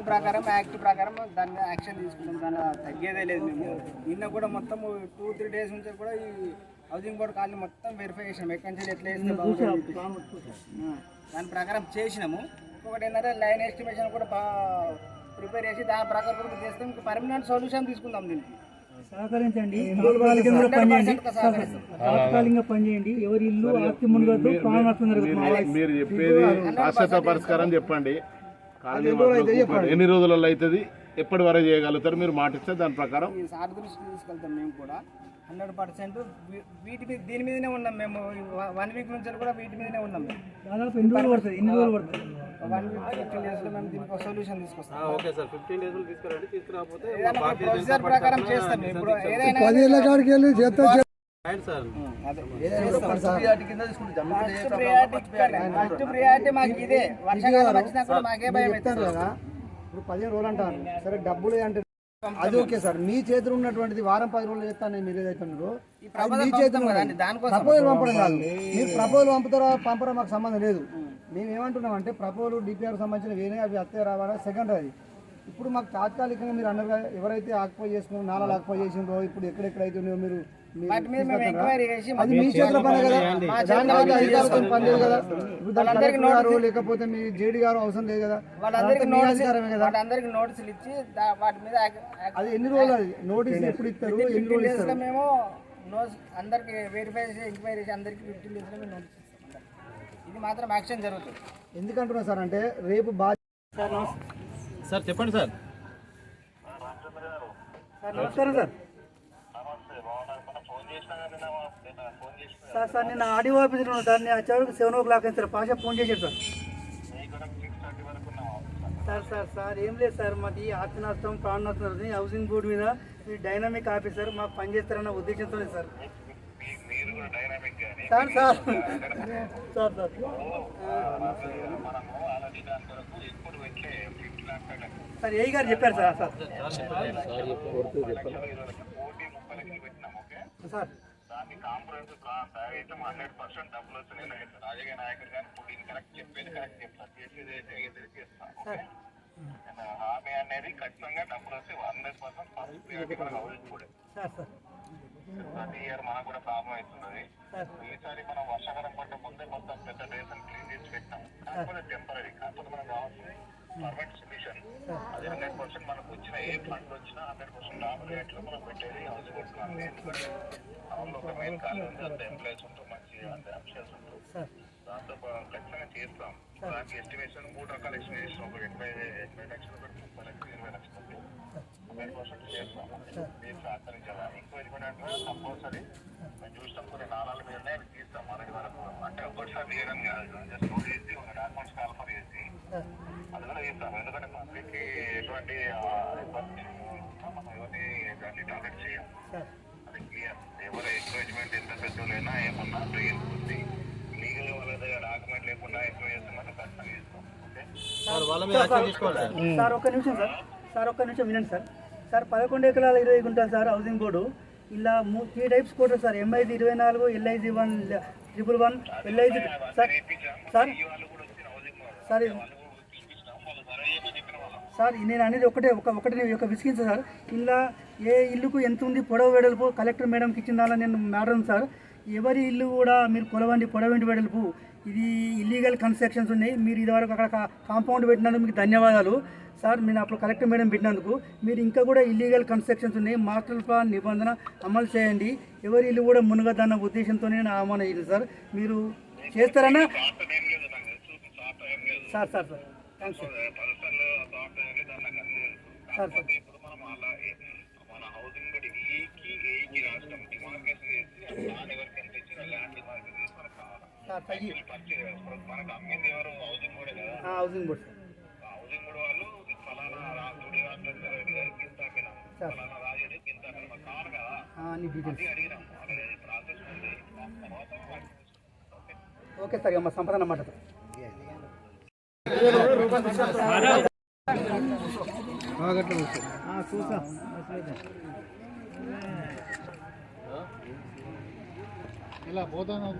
దాని ప్రకారం యాక్ట్ ప్రకారం దాన్ని యాక్షన్ తీసుకుంటాం. దాన్ని తగ్గేదే లేదు. మేము నిన్న కూడా మొత్తం 2-3 డేస్ నుంచి కూడా ఈ హౌసింగ్ బోర్డు కాలనీ మొత్తం వెరిఫై చేసినాం. ఎక్కడి నుంచి ఎట్లా వేస్తే బాగుంటుంది దాని ప్రకారం చేసినాము. ఇంకొకటి ఏంటంటే లైన్ ఎస్టిమేషన్ కూడా ప్రిపేర్ చేసి దాని ప్రకారం కూడా చేస్తే ఇంకా పర్మనెంట్ సొల్యూషన్ తీసుకుందాం. దీనికి సహకరించండి, తాత్కాలికంగా పనిచేయండి. ఎవరి ఇల్లు ఆస్తి మునగదు, మీరు చెప్పేది శాశ్వత పరిష్కారం చెప్పండి. ఎన్ని రోజులలో అవుతుంది, ఎప్పటి వరకు చేయగలుగుతారు? మీరు మాట ఇస్తే దాని ప్రకారం సార్ దృష్టికి తీసుకెళ్తాం. మేము కూడా 100% వీటి మీద దీని మీదనే ఉన్నాం. మేము 1 వీక్ నుంచి కూడా వీటి మీదనే ఉన్నాం. దాదాపు ఎన్ని రోజులు పడుతుంది? 1 వీక్ 15 డేస్లో మేము దీనికి సొల్యూషన్ తీసుకొస్తాం. ఓకే సార్, 15 డేస్లో తీసుకురండి. తీసుకురాకపోతే ప్రొసీజర్ ప్రకారం చేస్తాం. ఇప్పుడు ఏదైనా ఫస్ట్ ప్రియారిటీ మాకు ఇదే. వర్షాకాలం వచ్చినా కూడా మాకే భయం అవుతుంది కదా. ఇప్పుడు 15 రోజులు అంటారు సరే, డబ్బులు అంటే అది ఓకే సార్. మీ చేతులు ఉన్నటువంటిది వారం 10 రోజులు చేస్తాను మీరు ఏదైతే ఉన్నారో మీ చేతులు ప్రపోజల్ పంపడం కాదు. మీరు ప్రపోజల్ పంపరా మాకు సంబంధం లేదు. మేము ఏమంటున్నాం అంటే ప్రపోజల్ డిపిఆర్ సంబంధించిన వేరే అవి అత్తే రావాలా సెకండ్ అది. ఇప్పుడు మాకు తాత్కాలికంగా మీరు అన్నగా ఎవరైతే ఆక్యుపై చేసుకున్నారో నాలాలు ఆక్యుపై చేసిండ్రో ఇప్పుడు ఎక్కడెక్కడైతే ఉన్నాయో మీరు అది మీ చేతుల పని కదా. అధికారులతో పని లేదు కదా. ఇప్పుడు దాని కలెక్టర్ గారు లేకపోతే మీ జేడీ గారు అవసరం లేదు కదా. అందరికి నోటీసులు ఇచ్చి వాటి మీద అది ఎన్ని రోజులు అది నోటీసులు ఎప్పుడు ఇస్తారు, ఎన్ని రోజులు ఇస్తారు? మేము అందరికి వెరిఫై చేసి ఎంక్వైరీ చేసి అందరికి 15 డేస్లో మేము నోటీస్ ఇస్తాం. ఇది మాత్రం యాక్షన్ జరుగుతుంది. ఎందుకంటున్నా సార్ అంటే రేపు సార్ చెప్పండి సార్. నమస్కారం సార్. సార్ నిన్న ఆడియో ఆఫీసులో ఉన్నాను సార్. నేను వచ్చేవరకు 7 o'clock అయింది సార్. పాషా ఫోన్ చేశాడు సార్. ఏం లేదు సార్, మాది ఆస్తి నష్టం ప్రాణ నష్టం జరుగుతుంది. హౌసింగ్ బోర్డు మీద డైనామిక్ ఆఫీసర్ మాకు పనిచేస్తారన్న ఉద్దేశంతో సార్ సార్ ఏ గారు చెప్పారు సార్. సార్ దాన్ని కాంప్రమైజ్ అయితే 100% డబ్బులు వస్తున్నాయి. రాజకీయ నాయకుడు కానీ ఇప్పుడు కరెక్ట్ చెప్పేది కరెక్ట్ చెప్తారు, చేసేది అయితే చేస్తాం. హామీ అనేది ఖచ్చితంగా డబ్బులు వస్తే 100% ఫస్ట్ ప్రియారిటీ మనకు అవైలబుల్. ప్రతి ఇయర్ మనకు కూడా ప్రాబ్లం అవుతున్నది. ఈసారి మనం వర్షాకాలం పడ్డ ముందే మొత్తం పెద్ద డేస్ క్లీన్ చేసి పెట్టాం. కాకపోతే టెంపరీ, కాకపోతే మనకు కావాల్సింది పర్మనెంట్ సొల్యూషన్. అది 100% మనకు వచ్చిన ఏ ఫండ్ వచ్చినా 100% టాప్ రేట్లో మనం పెట్టేది హౌస్ కొట్టుకోవాలి. ఎందుకంటే టౌన్లో ఒక మెయిన్ కాలేజ్ ఉంది, అంత ఎంప్లాయీస్ ఉంటారు, మంచి అంత అఫీషియల్స్ ఉంటారు. దాంతో ఖచ్చితంగా చేస్తాం. దానికి ఎస్టిమేషన్ 3 రకాల ఎస్టిమేషన్, ఒక 80 లక్షలు, 30 లక్షలు, 20 లక్షలు 100% చేస్తాం. మీరు సహకరించాలా? ఎంక్వైరీ కూడా అంటే కంపల్సరీ మేము చూస్తాం. కొన్ని నాళాల మీదనే అవి తీస్తాం మనకి వరకు. అంటే ఒక్కటిసారి తీయడం కాదు, జస్ట్ నోట్ చేసి ఒక డాక్యుమెంట్స్ కాల్ఫర్ చేసి అది కూడా చేస్తాం. ఎందుకంటే మనకి ఎటువంటి మనం ఎవరిని టార్గెట్ చేయం. అది క్లియర్. ఎవరు ఎంకరేజ్మెంట్ ఎంత పెద్దలైనా ఏమన్నా ఉంది లీగల్ వాళ్ళ దగ్గర డాక్యుమెంట్ లేకుండా ఎంక్వైరీ చేస్తామని ఖచ్చితంగా చేస్తాం. సార్ ఒక్క నిమిషం సార్ ఒక్క నిమిషం వినండి సార్ 11 ఎకరాల 20 గుంటలు సార్ హౌసింగ్ బోర్డు. ఇలా 3 types quota sir. MIC 24, LIC 111, LIC sir నేను అనేది ఒకటి యొక్క విసిగించా సార్. ఇలా ఏ ఇల్లుకు ఎంత ఉంది పొడవు వెడల్పు కలెక్టర్ మేడంకి ఇచ్చిన దానిలో నేను మేడం సార్. ఎవరి ఇల్లు కూడా మీరు పొడవంటి వెడల్పు ఇది ఇల్లీగల్ కన్స్ట్రక్షన్స్ ఉన్నాయి. మీరు ఇదివరకు అక్కడ కాంపౌండ్ పెట్టినందుకు మీకు ధన్యవాదాలు సార్. నేను అప్పుడు కలెక్టర్ మేడం పెట్టినందుకు. మీరు ఇంకా కూడా ఇల్లీగల్ కన్స్ట్రక్షన్స్ ఉన్నాయి, మాస్టర్ ప్లాన్ నిబంధన అమలు చేయండి. ఎవరి ఇల్లు కూడా మునగదన్న ఉద్దేశంతో నేను ఆహ్వానం అయ్యింది సార్. మీరు చేస్తారన్నా sir thanks sir. Housing board వాళ్ళు ఫలానా ఓకే సార్. మా సంపద అన్నమాట చూసా ఇలా పోతాను.